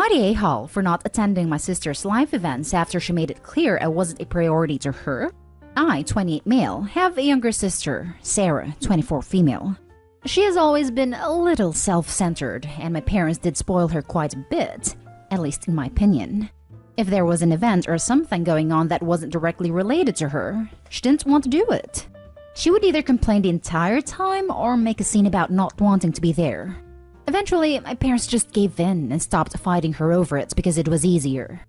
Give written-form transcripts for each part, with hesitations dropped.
I the a-hole for not attending my sister's life events after she made it clear I wasn't a priority to her? I, 28 male, have a younger sister, Sarah, 24 female. She has always been a little self-centered, and my parents did spoil her quite a bit, at least in my opinion. If there was an event or something going on that wasn't directly related to her, she didn't want to do it. She would either complain the entire time or make a scene about not wanting to be there. Eventually, my parents just gave in and stopped fighting her over it because it was easier.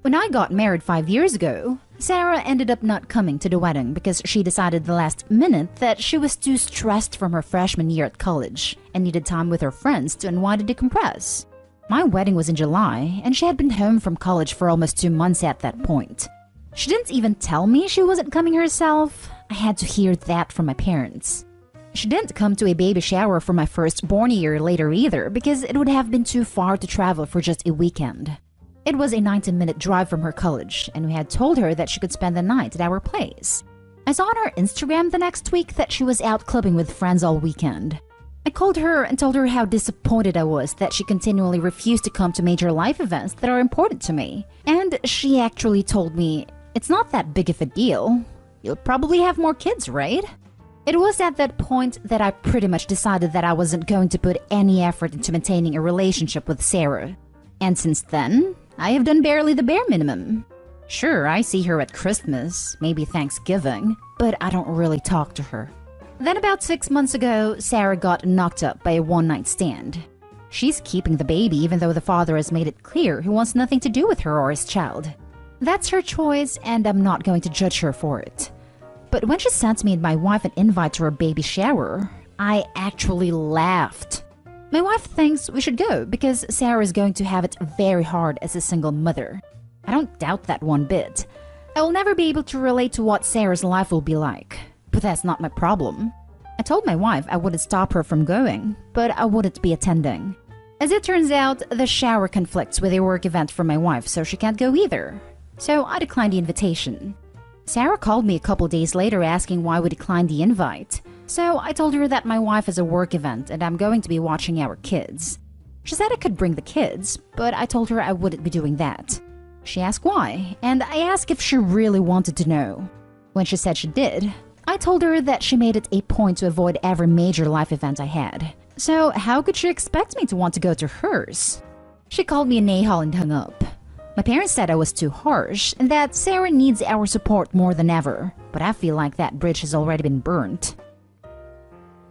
When I got married 5 years ago, Sarah ended up not coming to the wedding because she decided the last minute that she was too stressed from her freshman year at college and needed time with her friends to unwind and decompress. My wedding was in July, and she had been home from college for almost 2 months at that point. She didn't even tell me she wasn't coming herself. I had to hear that from my parents. She didn't come to a baby shower for my firstborn a year later either because it would have been too far to travel for just a weekend. It was a 90-minute drive from her college, and we had told her that she could spend the night at our place. I saw on her Instagram the next week that she was out clubbing with friends all weekend. I called her and told her how disappointed I was that she continually refused to come to major life events that are important to me. And she actually told me, "It's not that big of a deal. You'll probably have more kids, right?" It was at that point that I pretty much decided that I wasn't going to put any effort into maintaining a relationship with Sarah. And since then, I have done barely the bare minimum. Sure, I see her at Christmas, maybe Thanksgiving, but I don't really talk to her. Then about 6 months ago, Sarah got knocked up by a one-night stand. She's keeping the baby even though the father has made it clear he wants nothing to do with her or his child. That's her choice, and I'm not going to judge her for it. But when she sent me and my wife an invite to her baby shower, I actually laughed. My wife thinks we should go because Sarah is going to have it very hard as a single mother. I don't doubt that one bit. I will never be able to relate to what Sarah's life will be like, but that's not my problem. I told my wife I wouldn't stop her from going, but I wouldn't be attending. As it turns out, the shower conflicts with a work event for my wife, so she can't go either. So I declined the invitation. Sarah called me a couple days later asking why we declined the invite. So I told her that my wife has a work event and I'm going to be watching our kids. She said I could bring the kids, but I told her I wouldn't be doing that. She asked why, and I asked if she really wanted to know. When she said she did, I told her that she made it a point to avoid every major life event I had. So how could she expect me to want to go to hers? She called me an a-hole and hung up. My parents said I was too harsh and that Sarah needs our support more than ever, but I feel like that bridge has already been burnt.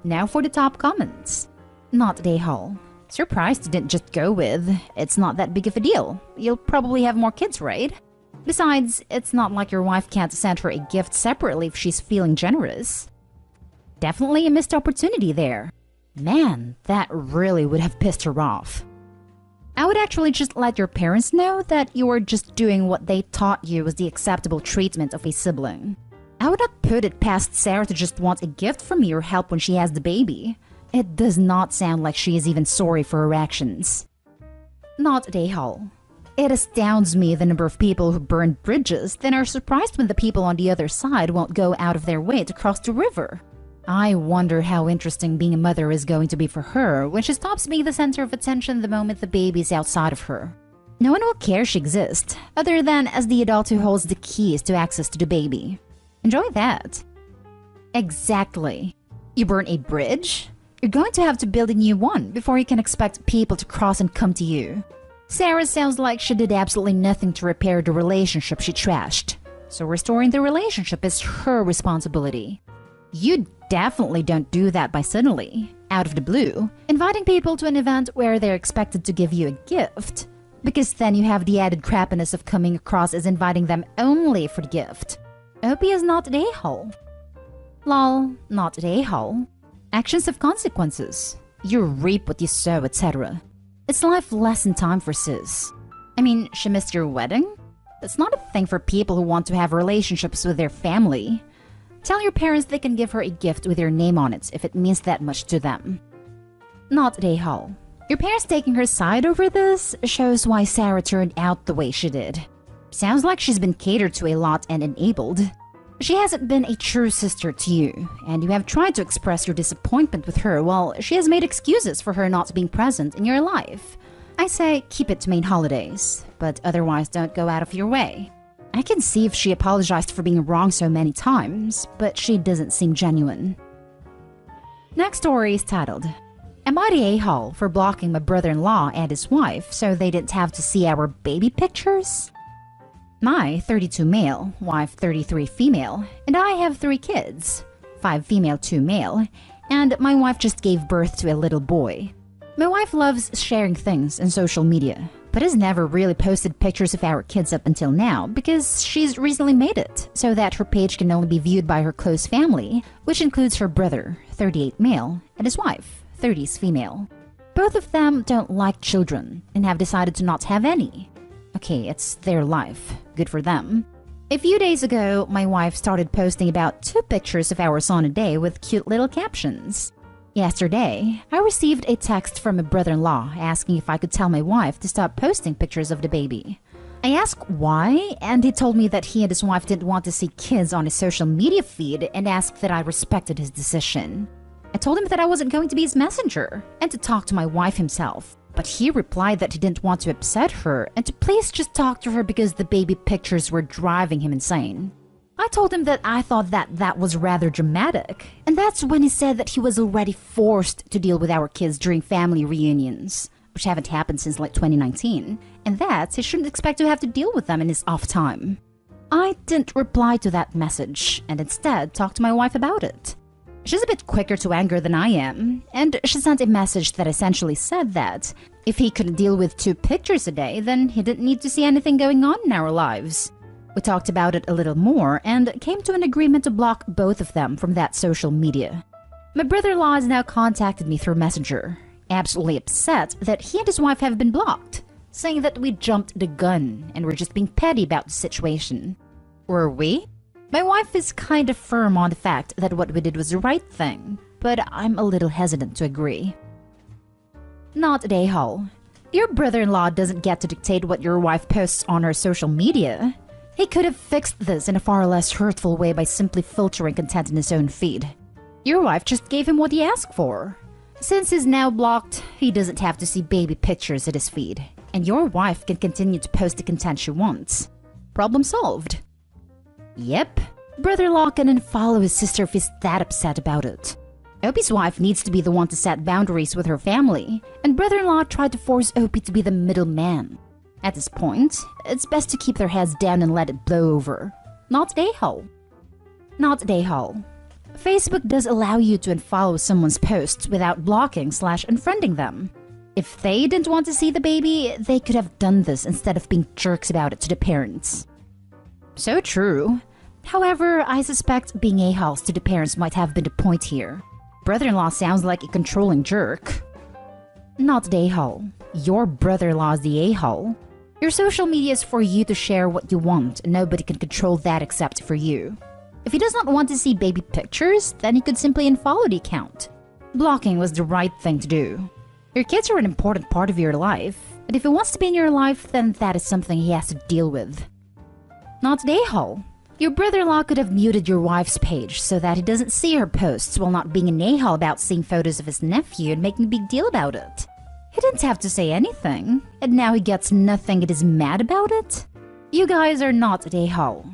Now for the top comments. Not a hole. Surprised you didn't just go with, "It's not that big of a deal. You'll probably have more kids, right?" Besides, it's not like your wife can't send her a gift separately if she's feeling generous. Definitely a missed opportunity there. Man, that really would have pissed her off. I would actually just let your parents know that you were just doing what they taught you was the acceptable treatment of a sibling. I would not put it past Sarah to just want a gift from me or help when she has the baby. It does not sound like she is even sorry for her actions. Not a hole. It astounds me the number of people who burn bridges, then are surprised when the people on the other side won't go out of their way to cross the river. I wonder how interesting being a mother is going to be for her when she stops being the center of attention the moment the baby is outside of her. No one will care she exists, other than as the adult who holds the keys to access to the baby. Enjoy that. Exactly. You burn a bridge? You're going to have to build a new one before you can expect people to cross and come to you. Sarah sounds like she did absolutely nothing to repair the relationship she trashed. So restoring the relationship is her responsibility. You definitely don't do that by suddenly, out of the blue, inviting people to an event where they're expected to give you a gift. Because then you have the added crappiness of coming across as inviting them only for the gift. OP is not an a-hole. Lol, not an a-hole. Actions have consequences. You reap what you sow, etc. It's life lesson time for sis. I mean, she missed your wedding? That's not a thing for people who want to have relationships with their family. Tell your parents they can give her a gift with your name on it if it means that much to them. Not an a-hole. Your parents taking her side over this shows why Sarah turned out the way she did. Sounds like she's been catered to a lot and enabled. She hasn't been a true sister to you, and you have tried to express your disappointment with her while she has made excuses for her not being present in your life. I say keep it to main holidays, but otherwise don't go out of your way. I can see if she apologized for being wrong so many times, but she doesn't seem genuine. Next story is titled, Am I the a-hole for blocking my brother-in-law and his wife so they didn't have to see our baby pictures? My 32 male, wife 33 female, and I have 3 kids, 5 female, 2 male, and my wife just gave birth to a little boy. My wife loves sharing things on social media, but has never really posted pictures of our kids up until now because she's recently made it so that her page can only be viewed by her close family, which includes her brother, 38 male, and his wife, 30s female. Both of them don't like children and have decided to not have any. Okay, it's their life. Good for them. A few days ago, my wife started posting about 2 pictures of our son a day with cute little captions. Yesterday, I received a text from a brother-in-law asking if I could tell my wife to stop posting pictures of the baby. I asked why, and he told me that he and his wife didn't want to see kids on his social media feed and asked that I respected his decision. I told him that I wasn't going to be his messenger and to talk to my wife himself, but he replied that he didn't want to upset her and to please just talk to her because the baby pictures were driving him insane. I told him that I thought that was rather dramatic, and that's when he said that he was already forced to deal with our kids during family reunions, which haven't happened since like 2019, and that he shouldn't expect to have to deal with them in his off time. I didn't reply to that message, and instead talked to my wife about it. She's a bit quicker to anger than I am, and she sent a message that essentially said that if he couldn't deal with 2 pictures a day, then he didn't need to see anything going on in our lives. We talked about it a little more and came to an agreement to block both of them from that social media. My brother-in-law has now contacted me through Messenger, absolutely upset that he and his wife have been blocked, saying that we jumped the gun and were just being petty about the situation. Were we? My wife is kind of firm on the fact that what we did was the right thing, but I'm a little hesitant to agree. Not a a-hole. Your brother-in-law doesn't get to dictate what your wife posts on her social media. He could have fixed this in a far less hurtful way by simply filtering content in his own feed. Your wife just gave him what he asked for. Since he's now blocked, he doesn't have to see baby pictures in his feed, and your wife can continue to post the content she wants. Problem solved. Yep, brother-in-law can unfollow his sister if he's that upset about it. Opie's wife needs to be the one to set boundaries with her family, and brother-in-law tried to force Opie to be the middleman. At this point, it's best to keep their heads down and let it blow over. Not a-hole. Not a-hole. Facebook does allow you to unfollow someone's posts without blocking/unfriending them. If they didn't want to see the baby, they could have done this instead of being jerks about it to the parents. So true. However, I suspect being a-holes to the parents might have been the point here. Brother-in-law sounds like a controlling jerk. Not the a-hole. Your brother-in-law is the a-hole. Your social media is for you to share what you want, and nobody can control that except for you. If he does not want to see baby pictures, then he could simply unfollow the account. Blocking was the right thing to do. Your kids are an important part of your life, and if he wants to be in your life, then that is something he has to deal with. Not the a-hole. Your brother-in-law could have muted your wife's page so that he doesn't see her posts while not being an a-hole about seeing photos of his nephew and making a big deal about it. He didn't have to say anything, and now he gets nothing and is mad about it? You guys are not a a-hole.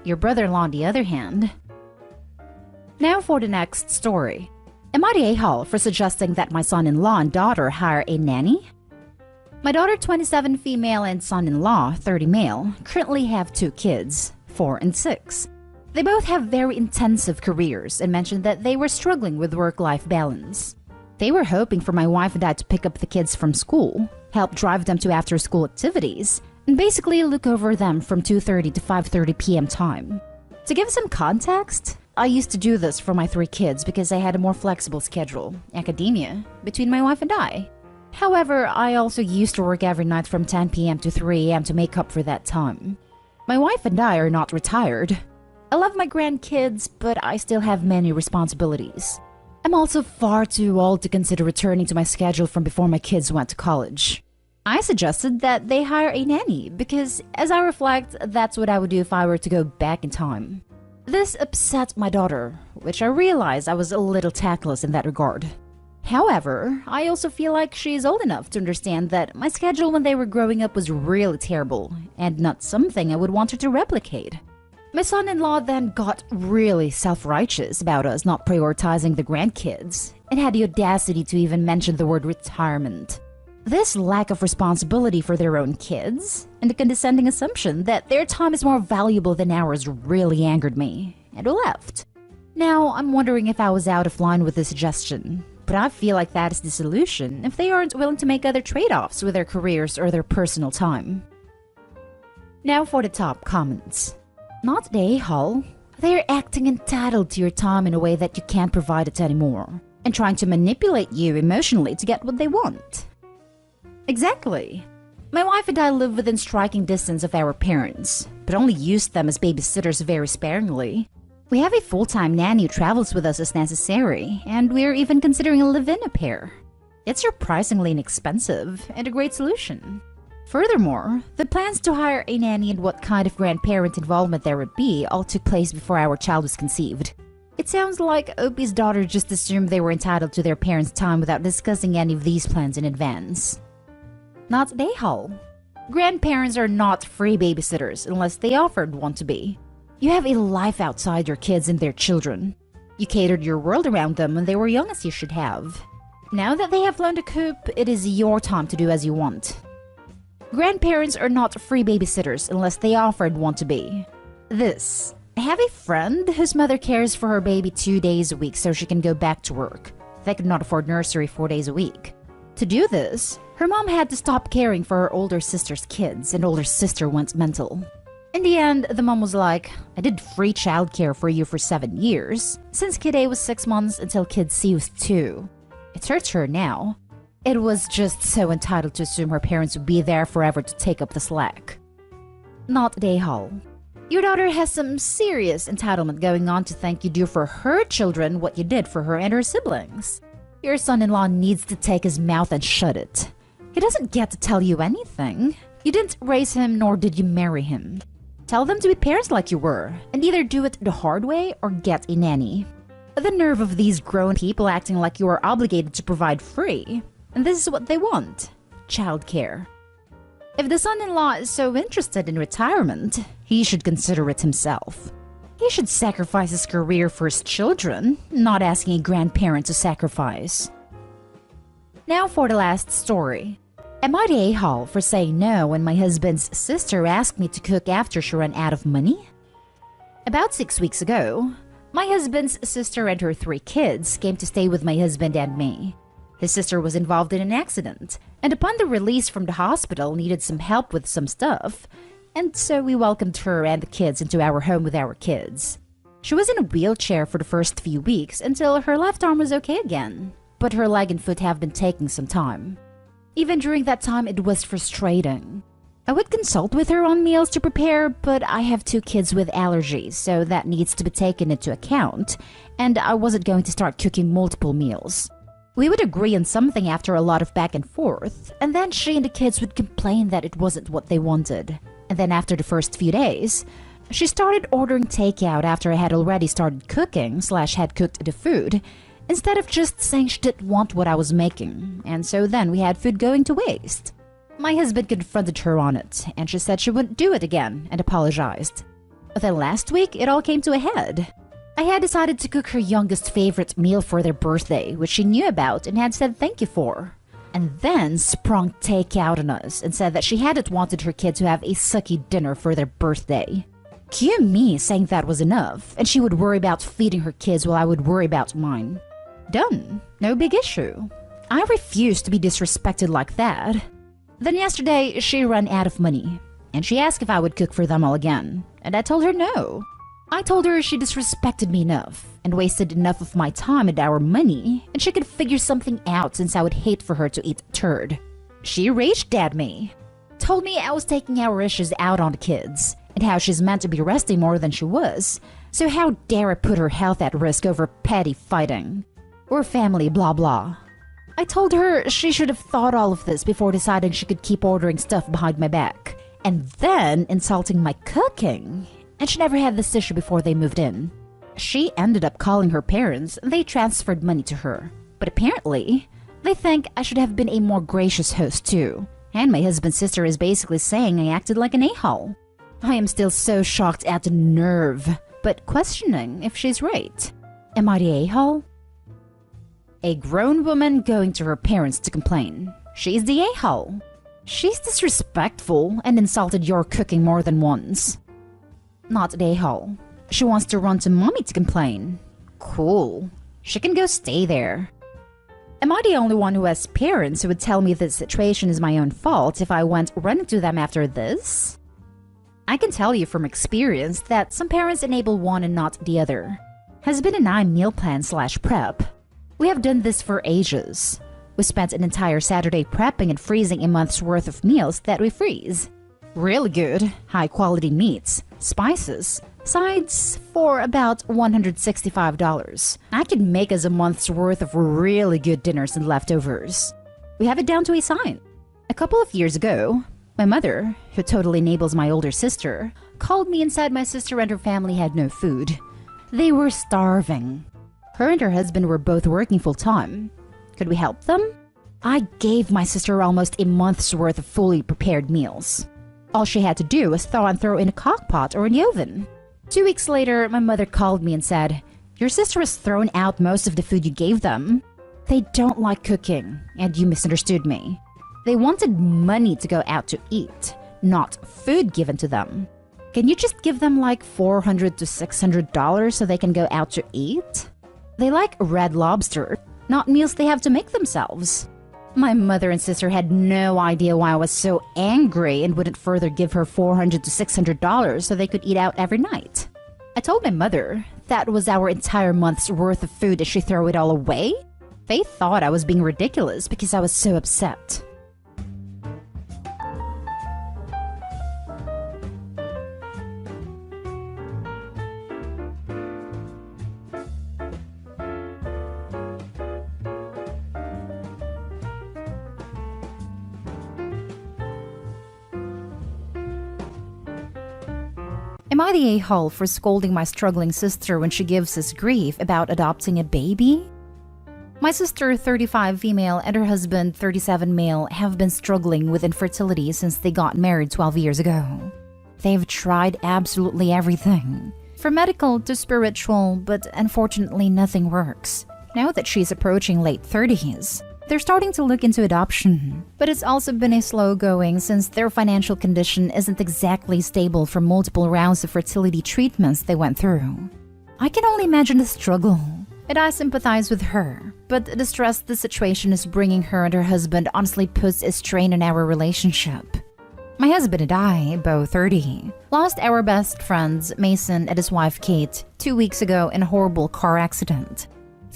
Your brother-in-law, on the other hand. Now for the next story. Am I the a-hole for suggesting that my son-in-law and daughter hire a nanny? My daughter, 27 female, and son-in-law, 30 male, currently have 2 kids, 4 and 6. They both have very intensive careers and mentioned that they were struggling with work-life balance. They were hoping for my wife and I to pick up the kids from school, help drive them to after-school activities, and basically look over them from 2:30 to 5:30 p.m. time. To give some context, I used to do this for my 3 kids because I had a more flexible schedule, academia, between my wife and I. However, I also used to work every night from 10 p.m. to 3 a.m. to make up for that time. My wife and I are not retired. I love my grandkids, but I still have many responsibilities. I'm also far too old to consider returning to my schedule from before my kids went to college. I suggested that they hire a nanny because, as I reflect, that's what I would do if I were to go back in time. This upset my daughter, which I realized I was a little tactless in that regard. However, I also feel like she is old enough to understand that my schedule when they were growing up was really terrible and not something I would want her to replicate. My son-in-law then got really self-righteous about us not prioritizing the grandkids and had the audacity to even mention the word retirement. This lack of responsibility for their own kids and the condescending assumption that their time is more valuable than ours really angered me, and we left. Now, I'm wondering if I was out of line with the suggestion, but I feel like that is the solution if they aren't willing to make other trade-offs with their careers or their personal time. Now for the top comments. Not the a-hole. They're acting entitled to your time in a way that you can't provide it anymore, and trying to manipulate you emotionally to get what they want. Exactly. My wife and I live within striking distance of our parents, but only use them as babysitters very sparingly. We have a full-time nanny who travels with us as necessary, and we're even considering a live-in au pair. It's surprisingly inexpensive and a great solution. Furthermore, the plans to hire a nanny and what kind of grandparent involvement there would be all took place before our child was conceived. It sounds like Opie's daughter just assumed they were entitled to their parents' time without discussing any of these plans in advance. Not they hole. Grandparents are not free babysitters unless they offered one to be. You have a life outside your kids and their children. You catered your world around them when they were young as you should have. Now that they have learned to cope, it is your time to do as you want. Grandparents are not free babysitters unless they offered one to be. This. I have a friend whose mother cares for her baby 2 days a week so she can go back to work. They could not afford nursery 4 days a week. To do this, her mom had to stop caring for her older sister's kids, and older sister went mental. In the end, the mom was like, I did free childcare for you for 7 years, since kid A was 6 months until kid C was 2. It hurts her now. It was just so entitled to assume her parents would be there forever to take up the slack. Not Dayhall. Your daughter has some serious entitlement going on to think you do for her children what you did for her and her siblings. Your son-in-law needs to take his mouth and shut it. He doesn't get to tell you anything. You didn't raise him, nor did you marry him. Tell them to be parents like you were, and either do it the hard way or get a nanny. The nerve of these grown people acting like you are obligated to provide free. And this is what they want: childcare. If the son-in-law is so interested in retirement, he should consider it himself. He should sacrifice his career for his children, not asking a grandparent to sacrifice. Now for the last story. Am I the a-hole for saying no when my husband's sister asked me to cook after she ran out of money? About 6 weeks ago, my husband's sister and her 3 kids came to stay with my husband and me. His sister was involved in an accident, and upon the release from the hospital needed some help with some stuff, and so we welcomed her and the kids into our home with our kids. She was in a wheelchair for the first few weeks until her left arm was okay again, but her leg and foot have been taking some time. Even during that time, it was frustrating. I would consult with her on meals to prepare, but I have 2 kids with allergies, so that needs to be taken into account, and I wasn't going to start cooking multiple meals. We would agree on something after a lot of back and forth, and then she and the kids would complain that it wasn't what they wanted. And then after the first few days, she started ordering takeout after I had already started cooking / had cooked the food, instead of just saying she didn't want what I was making, and so then we had food going to waste. My husband confronted her on it, and she said she wouldn't do it again and apologized. Then last week, it all came to a head. I had decided to cook her youngest favorite meal for their birthday, which she knew about and had said thank you for. And then sprung takeout on us and said that she hadn't wanted her kid to have a sucky dinner for their birthday. Cue me saying that was enough, and she would worry about feeding her kids while I would worry about mine. Done. No big issue. I refuse to be disrespected like that. Then yesterday, she ran out of money, and she asked if I would cook for them all again, and I told her no. I told her she disrespected me enough and wasted enough of my time and our money, and she could figure something out since I would hate for her to eat turd. She raged at me, told me I was taking our issues out on the kids, and how she's meant to be resting more than she was, so how dare I put her health at risk over petty fighting. Or family blah blah. I told her she should have thought all of this before deciding she could keep ordering stuff behind my back, and then insulting my cooking. And she never had this issue before they moved in. She ended up calling her parents, and they transferred money to her. But apparently, they think I should have been a more gracious host too. And my husband's sister is basically saying I acted like an a-hole. I am still so shocked at the nerve, but questioning if she's right. Am I the a-hole? A grown woman going to her parents to complain. She's the a-hole. She's disrespectful and insulted your cooking more than once. Not the a-hole. She wants to run to mommy to complain. Cool. She can go stay there. Am I the only one who has parents who would tell me this situation is my own fault if I went running to them after this? I can tell you from experience that some parents enable one and not the other. Husband and I meal plan / prep. We have done this for ages. We spent an entire Saturday prepping and freezing a month's worth of meals that we freeze. Really good, high-quality meats, spices, sides for about $165. I could make us a month's worth of really good dinners and leftovers. We have it down to a science. A couple of years ago, my mother, who totally enables my older sister, called me and said my sister and her family had no food. They were starving. Her and her husband were both working full-time. Could we help them? I gave my sister almost a month's worth of fully prepared meals. All she had to do was thaw and throw in a crock pot or in the oven. 2 weeks later, my mother called me and said, "Your sister has thrown out most of the food you gave them. They don't like cooking, and you misunderstood me. They wanted money to go out to eat, not food given to them. Can you just give them like $400 to $600 so they can go out to eat? They like Red Lobster, not meals they have to make themselves." My mother and sister had no idea why I was so angry and wouldn't further give her $400 to $600 so they could eat out every night. I told my mother that was our entire month's worth of food. Did she throw it all away? They thought I was being ridiculous because I was so upset. Am I the a-hole for scolding my struggling sister when she gives us grief about adopting a baby? My sister, 35 female, and her husband, 37 male, have been struggling with infertility since they got married 12 years ago. They've tried absolutely everything, from medical to spiritual, but unfortunately nothing works. Now that she's approaching late 30s, they're starting to look into adoption, but it's also been a slow going since their financial condition isn't exactly stable from multiple rounds of fertility treatments they went through. I can only imagine the struggle, and I sympathize with her, but the stress the situation is bringing her and her husband honestly puts a strain on our relationship. My husband and I, both 30, lost our best friends, Mason and his wife Kate, 2 weeks ago in a horrible car accident.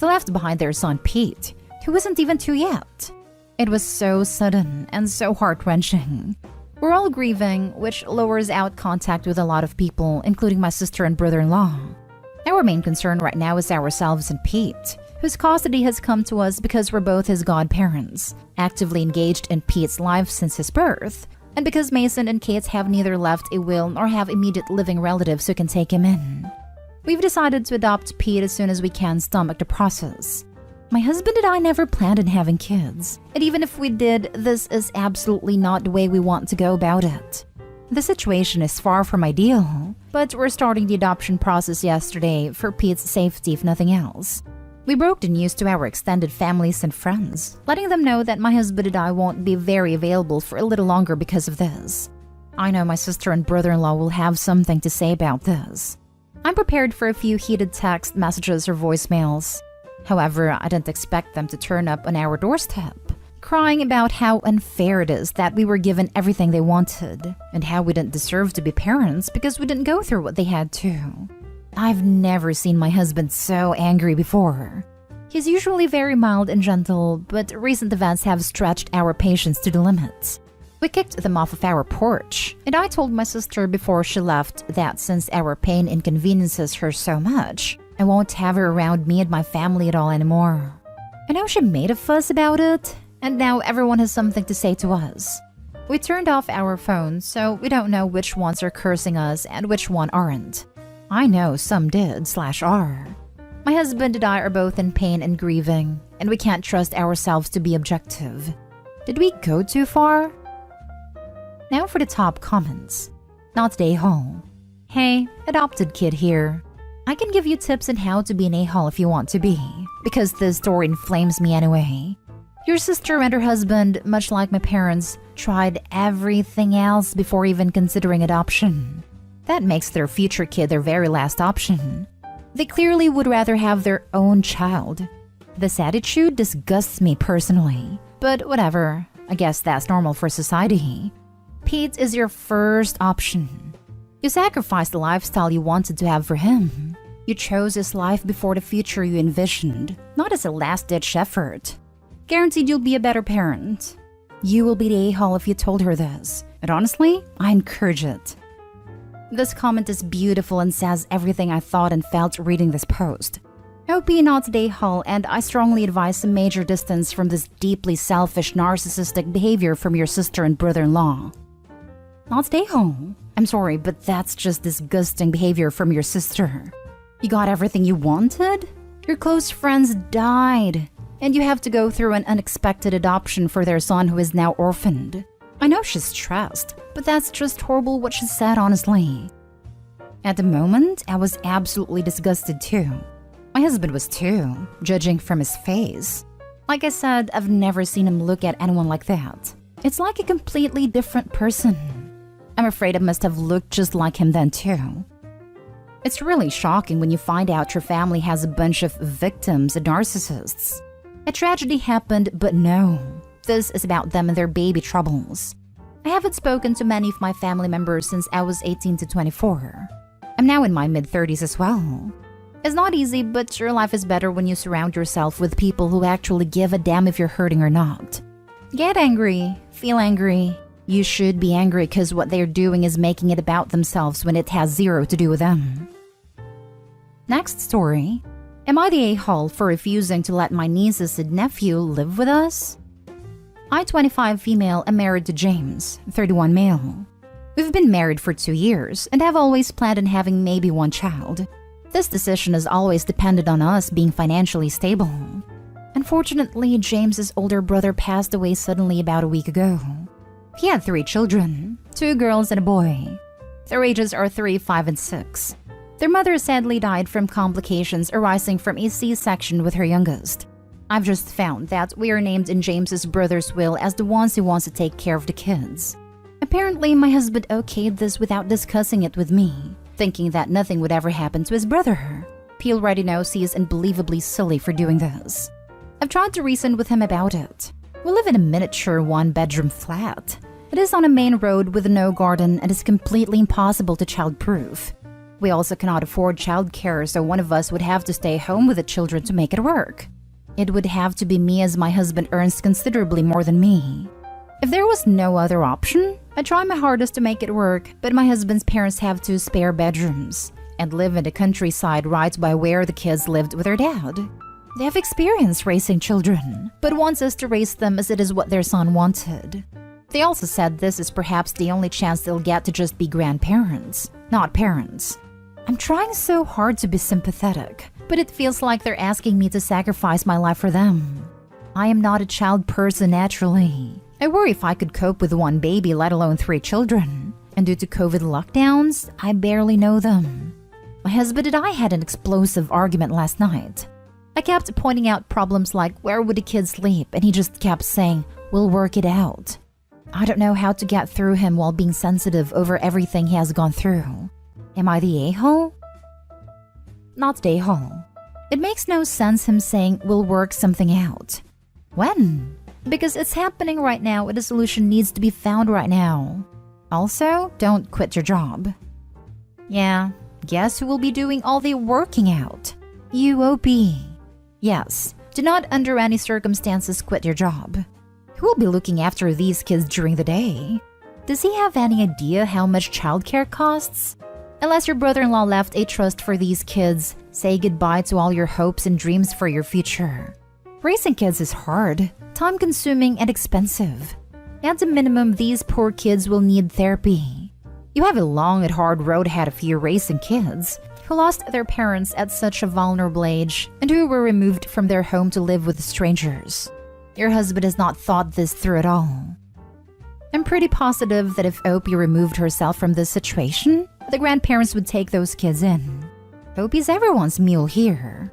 They left behind their son Pete, who isn't even 2 yet. It was so sudden and so heart-wrenching. We're all grieving, which lowers out contact with a lot of people, including my sister and brother-in-law. Our main concern right now is ourselves and Pete, whose custody has come to us because we're both his godparents, actively engaged in Pete's life since his birth, and because Mason and Kate have neither left a will nor have immediate living relatives who can take him in. We've decided to adopt Pete as soon as we can stomach the process. My husband and I never planned on having kids, and even if we did, this is absolutely not the way we want to go about it. The situation is far from ideal, but we're starting the adoption process yesterday for Pete's safety if nothing else. We broke the news to our extended families and friends, letting them know that my husband and I won't be very available for a little longer because of this. I know my sister and brother-in-law will have something to say about this. I'm prepared for a few heated text messages or voicemails. However, I didn't expect them to turn up on our doorstep, crying about how unfair it is that we were given everything they wanted, and how we didn't deserve to be parents because we didn't go through what they had to. I've never seen my husband so angry before. He's usually very mild and gentle, but recent events have stretched our patience to the limit. We kicked them off of our porch, and I told my sister before she left that since our pain inconveniences her so much, I won't have her around me and my family at all anymore. I know she made a fuss about it, and now everyone has something to say to us. We turned off our phones, so we don't know which ones are cursing us and which one aren't. I know some did/are. My husband and I are both in pain and grieving, and we can't trust ourselves to be objective. Did we go too far? Now for the top comments. Not the a-hole. Hey, adopted kid here. I can give you tips on how to be an a-hole if you want to be, because this story inflames me anyway. Your sister and her husband, much like my parents, tried everything else before even considering adoption. That makes their future kid their very last option. They clearly would rather have their own child. This attitude disgusts me personally, but whatever, I guess that's normal for society. Pete is your first option. You sacrificed the lifestyle you wanted to have for him. You chose his life before the future you envisioned, not as a last-ditch effort. Guaranteed you'll be a better parent. You will be the a-hole if you told her this, and honestly, I encourage it. This comment is beautiful and says everything I thought and felt reading this post. I hope you're not the a-hole, and I strongly advise a major distance from this deeply selfish, narcissistic behavior from your sister and brother-in-law. Not the a-hole. I'm sorry, but that's just disgusting behavior from your sister. You got everything you wanted? Your close friends died, and you have to go through an unexpected adoption for their son who is now orphaned. I know she's stressed, but that's just horrible what she said, honestly. At the moment, I was absolutely disgusted too. My husband was too, judging from his face. Like I said, I've never seen him look at anyone like that. It's like a completely different person. I'm afraid I must have looked just like him then too. It's really shocking when you find out your family has a bunch of victims and narcissists. A tragedy happened, but no. This is about them and their baby troubles. I haven't spoken to many of my family members since I was 18 to 24. I'm now in my mid-30s as well. It's not easy, but your life is better when you surround yourself with people who actually give a damn if you're hurting or not. Get angry. Feel angry. You should be angry because what they're doing is making it about themselves when it has zero to do with them. Next story. Am I the a-hole for refusing to let my nieces and nephew live with us? I, 25 female, am married to James, 31 male. We've been married for 2 years and have always planned on having maybe one child. This decision has always depended on us being financially stable. Unfortunately, James's older brother passed away suddenly about a week ago. He had 3 children, 2 girls and a boy. Their ages are 3, 5, and 6. Their mother sadly died from complications arising from a C-section with her youngest. I've just found that we are named in James's brother's will as the ones who wants to take care of the kids. Apparently, my husband okayed this without discussing it with me, thinking that nothing would ever happen to his brother. He already knows he is unbelievably silly for doing this. I've tried to reason with him about it. We live in a miniature 1-bedroom flat. It is on a main road with no garden and is completely impossible to child-proof. We also cannot afford childcare, so one of us would have to stay home with the children to make it work. It would have to be me as my husband earns considerably more than me. If there was no other option, I'd try my hardest to make it work, but my husband's parents have 2 spare bedrooms and live in the countryside right by where the kids lived with their dad. They have experience raising children, but wants us to raise them as it is what their son wanted. They also said this is perhaps the only chance they'll get to just be grandparents, not parents. I'm trying so hard to be sympathetic, but it feels like they're asking me to sacrifice my life for them. I am not a child person naturally. I worry if I could cope with 1 baby, let alone 3 children. And due to COVID lockdowns, I barely know them. My husband and I had an explosive argument last night. I kept pointing out problems like where would the kids sleep, and he just kept saying, we'll work it out. I don't know how to get through him while being sensitive over everything he has gone through. Am I the a-hole? Not the a-hole. It makes no sense him saying we'll work something out. When? Because it's happening right now and a solution needs to be found right now. Also, don't quit your job. Yeah, guess who will be doing all the working out? UOP. Yes, do not under any circumstances quit your job. Who will be looking after these kids during the day? Does he have any idea how much childcare costs? Unless your brother-in-law left a trust for these kids, say goodbye to all your hopes and dreams for your future. Raising kids is hard, time-consuming, and expensive. At the minimum, these poor kids will need therapy. You have a long and hard road ahead of you raising kids, who lost their parents at such a vulnerable age and who were removed from their home to live with strangers. Your husband has not thought this through at all. I'm pretty positive that if Opie removed herself from this situation, the grandparents would take those kids in. Opie's everyone's mule here.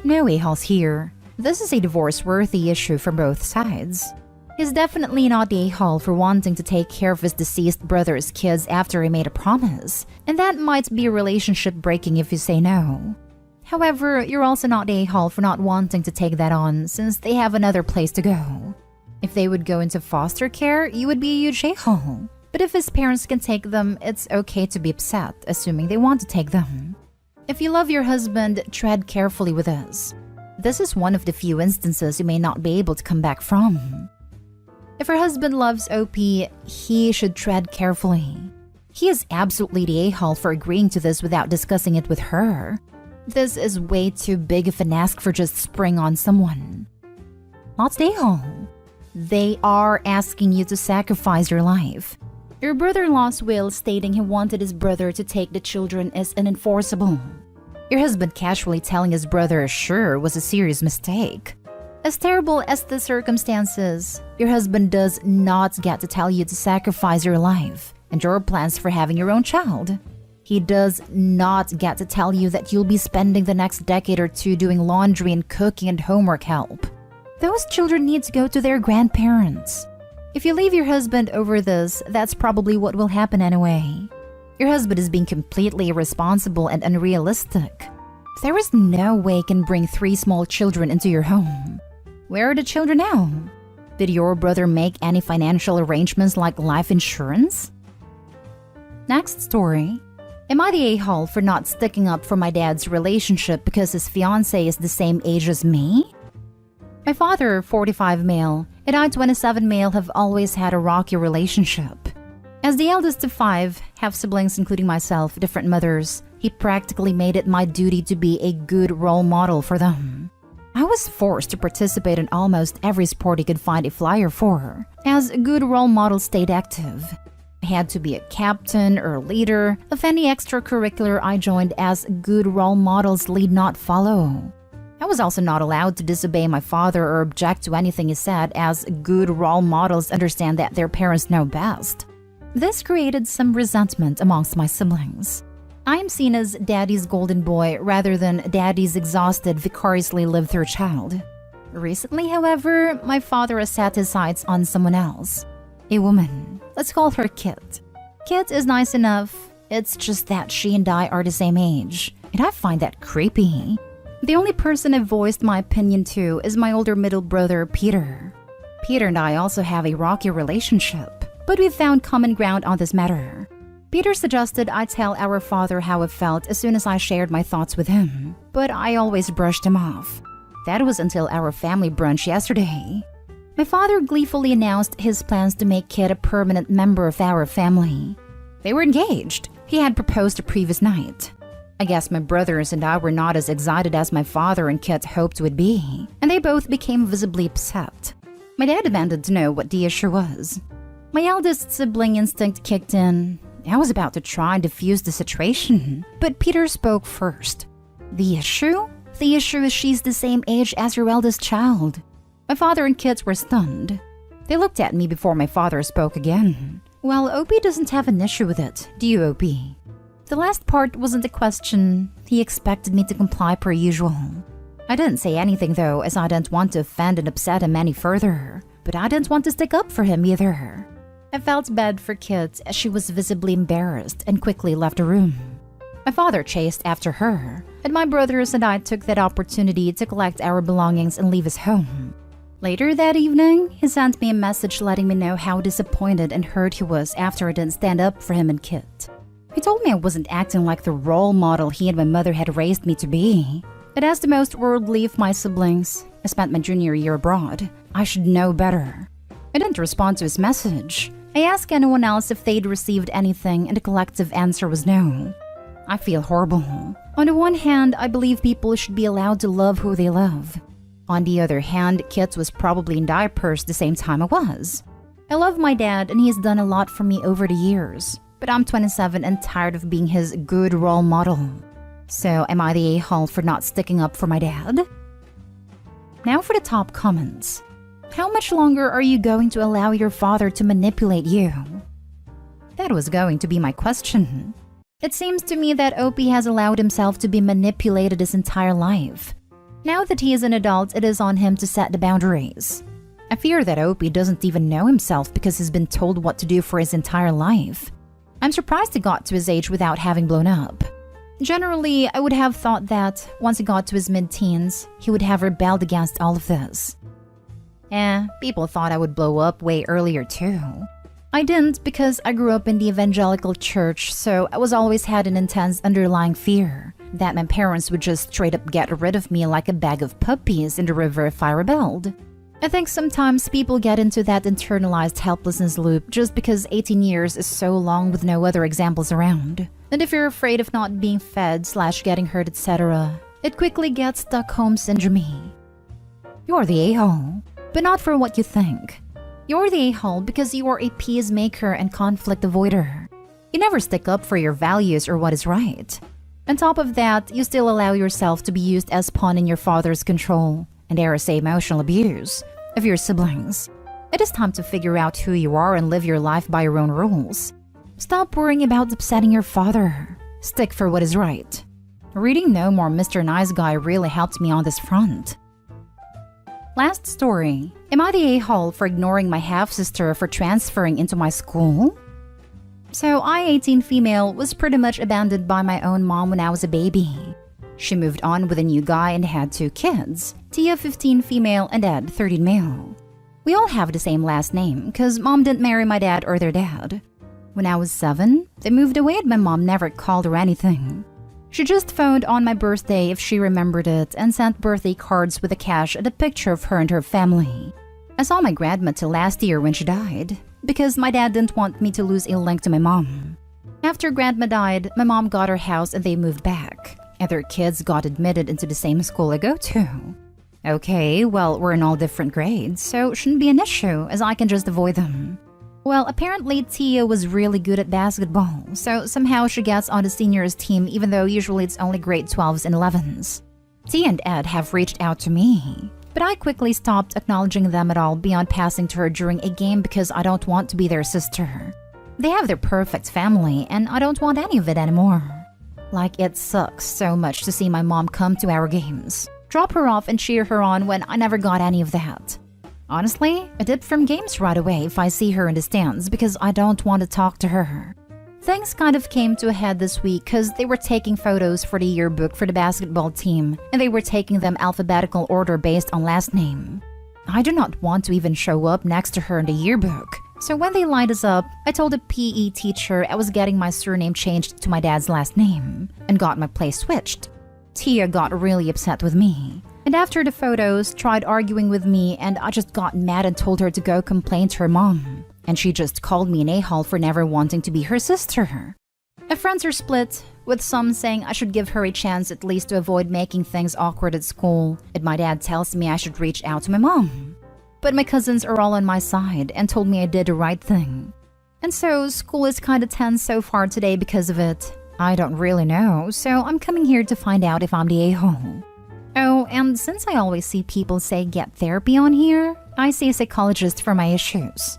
No a-holes here. This is a divorce-worthy issue for both sides. He's definitely not the a-hole for wanting to take care of his deceased brother's kids after he made a promise, and that might be relationship breaking if you say no. However, you're also not the a-hole for not wanting to take that on since they have another place to go. If they would go into foster care, you would be a huge a-hole. But if his parents can take them, it's okay to be upset, assuming they want to take them. If you love your husband, tread carefully with this. This is one of the few instances you may not be able to come back from. If her husband loves Opie, he should tread carefully. He is absolutely the a-hole for agreeing to this without discussing it with her. This is way too big of an ask for just spring on someone. Not the a-hole. They are asking you to sacrifice your life. Your brother-in-law's will stating he wanted his brother to take the children is unenforceable. Your husband casually telling his brother sure was a serious mistake. As terrible as the circumstances, your husband does not get to tell you to sacrifice your life and your plans for having your own child. He does not get to tell you that you'll be spending the next decade or two doing laundry and cooking and homework help. Those children need to go to their grandparents. If you leave your husband over this, that's probably what will happen anyway. Your husband is being completely irresponsible and unrealistic. There is no way you can bring 3 small children into your home. Where are the children now? Did your brother make any financial arrangements like life insurance? Next story. Am I the a-hole for not sticking up for my dad's relationship because his fiance is the same age as me? My father, 45 male, and I, 27 male, have always had a rocky relationship. As the eldest of 5, half siblings including myself, different mothers, he practically made it my duty to be a good role model for them. I was forced to participate in almost every sport he could find a flyer for, as a good role model stayed active. I had to be a captain or leader of any extracurricular I joined, as good role models lead not follow. I was also not allowed to disobey my father or object to anything he said, as good role models understand that their parents know best. This created some resentment amongst my siblings. I am seen as daddy's golden boy rather than daddy's exhausted, vicariously lived through child. Recently, however, my father has set his sights on someone else. A woman. Let's call her Kit. Kit is nice enough. It's just that she and I are the same age, and I find that creepy. The only person I've voiced my opinion to is my older middle brother, Peter. Peter and I also have a rocky relationship, but we've found common ground on this matter. Peter suggested I tell our father how I felt as soon as I shared my thoughts with him, but I always brushed him off. That was until our family brunch yesterday. My father gleefully announced his plans to make Kit a permanent member of our family. They were engaged. He had proposed the previous night. I guess my brothers and I were not as excited as my father and Kit hoped would be, and they both became visibly upset. My dad demanded to know what the issue was. My eldest sibling instinct kicked in. I was about to try and defuse the situation, but Peter spoke first. The issue? The issue is she's the same age as your eldest child. My father and Kit were stunned. They looked at me before my father spoke again. Well, Opie doesn't have an issue with it, do you, Opie? The last part wasn't a question. He expected me to comply per usual. I didn't say anything though, as I didn't want to offend and upset him any further, but I didn't want to stick up for him either. I felt bad for Kit as she was visibly embarrassed and quickly left the room. My father chased after her, and my brothers and I took that opportunity to collect our belongings and leave his home. Later that evening, he sent me a message letting me know how disappointed and hurt he was after I didn't stand up for him and Kit. He told me I wasn't acting like the role model he and my mother had raised me to be. But as the most worldly of my siblings, I spent my junior year abroad. I should know better. I didn't respond to his message. I asked anyone else if they'd received anything, and the collective answer was no. I feel horrible. On the one hand, I believe people should be allowed to love who they love. On the other hand, Kit was probably in diapers the same time I was. I love my dad, and he has done a lot for me over the years, but I'm 27 and tired of being his good role model. So am I the a-hole for not sticking up for my dad? Now for the top comments. How much longer are you going to allow your father to manipulate you? That was going to be my question. It seems to me that Opie has allowed himself to be manipulated his entire life. Now that he is an adult, it is on him to set the boundaries. I fear that Opie doesn't even know himself because he's been told what to do for his entire life. I'm surprised he got to his age without having blown up. Generally, I would have thought that once he got to his mid-teens, he would have rebelled against all of this. People thought I would blow up way earlier too. I didn't because I grew up in the evangelical church, so I was always had an intense underlying fear that my parents would just straight up get rid of me like a bag of puppies in the river if I rebelled. I think sometimes people get into that internalized helplessness loop just because 18 years is so long with no other examples around. And if you're afraid of not being fed/getting hurt, etc., it quickly gets Stockholm syndrome. You're the a-hole, but not for what you think. You're the a-hole because you are a peacemaker and conflict avoider. You never stick up for your values or what is right. On top of that, you still allow yourself to be used as pawn in your father's control and dare say emotional abuse of your siblings. It is time to figure out who you are and live your life by your own rules. Stop worrying about upsetting your father. Stick for what is right. Reading No More Mr. Nice Guy really helped me on this front. Last story. Am I the a-hole for ignoring my half-sister for transferring into my school? So I, 18 female, was pretty much abandoned by my own mom when I was a baby. She moved on with a new guy and had 2 kids, Tia 15 female and Ed 13 male. We all have the same last name because mom didn't marry my dad or their dad. When I was 7, they moved away and my mom never called or anything. She just phoned on my birthday if she remembered it and sent birthday cards with a cash and a picture of her and her family. I saw my grandma till last year when she died, because my dad didn't want me to lose a link to my mom. After grandma died, my mom got her house and they moved back, and their kids got admitted into the same school I go to. Okay, well, we're in all different grades, so it shouldn't be an issue as I can just avoid them. Well, apparently Tia was really good at basketball, so somehow she gets on the seniors team even though usually it's only grade 12s and 11s. Tia and Ed have reached out to me, but I quickly stopped acknowledging them at all beyond passing to her during a game because I don't want to be their sister. They have their perfect family and I don't want any of it anymore. Like, it sucks so much to see my mom come to our games, drop her off and cheer her on when I never got any of that. Honestly, I dip from games right away if I see her in the stands because I don't want to talk to her. Things kind of came to a head this week because they were taking photos for the yearbook for the basketball team and they were taking them alphabetical order based on last name. I do not want to even show up next to her in the yearbook, so when they lined us up, I told the PE teacher I was getting my surname changed to my dad's last name and got my place switched. Tia got really upset with me. And after the photos, tried arguing with me and I just got mad and told her to go complain to her mom. And she just called me an a-hole for never wanting to be her sister. My friends are split, with some saying I should give her a chance at least to avoid making things awkward at school, and my dad tells me I should reach out to my mom. But my cousins are all on my side and told me I did the right thing. And so school is kinda tense so far today because of it. I don't really know, so I'm coming here to find out if I'm the a-hole. Oh, and since I always see people say get therapy on here, I see a psychologist for my issues.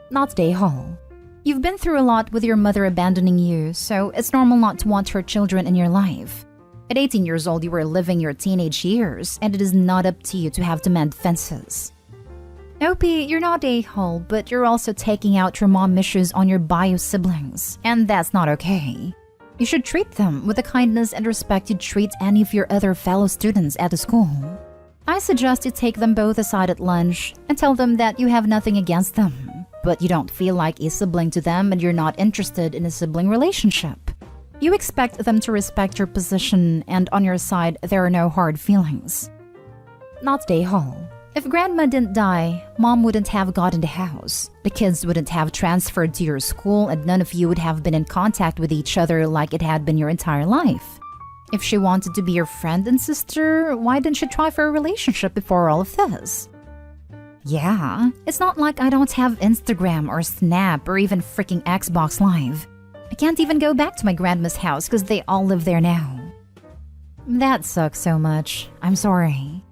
Not the a-hole. You've been through a lot with your mother abandoning you, so it's normal not to want her children in your life. At 18 years old, you were living your teenage years, and it is not up to you to have to mend fences. Opie, you're not a-hole, but you're also taking out your mom issues on your bio siblings, and that's not okay. You should treat them with the kindness and respect you treat any of your other fellow students at the school. I suggest you take them both aside at lunch and tell them that you have nothing against them, but you don't feel like a sibling to them and you're not interested in a sibling relationship. You expect them to respect your position, and on your side, there are no hard feelings. Not the a-hole. If grandma didn't die, mom wouldn't have gotten the house. The kids wouldn't have transferred to your school and none of you would have been in contact with each other like it had been your entire life. If she wanted to be your friend and sister, why didn't she try for a relationship before all of this? Yeah, it's not like I don't have Instagram or Snap or even freaking Xbox Live. I can't even go back to my grandma's house because they all live there now. That sucks so much. I'm sorry.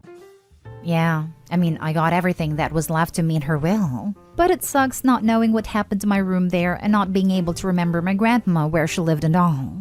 Yeah, I got everything that was left to me in her will. But it sucks not knowing what happened to my room there and not being able to remember my grandma where she lived and all.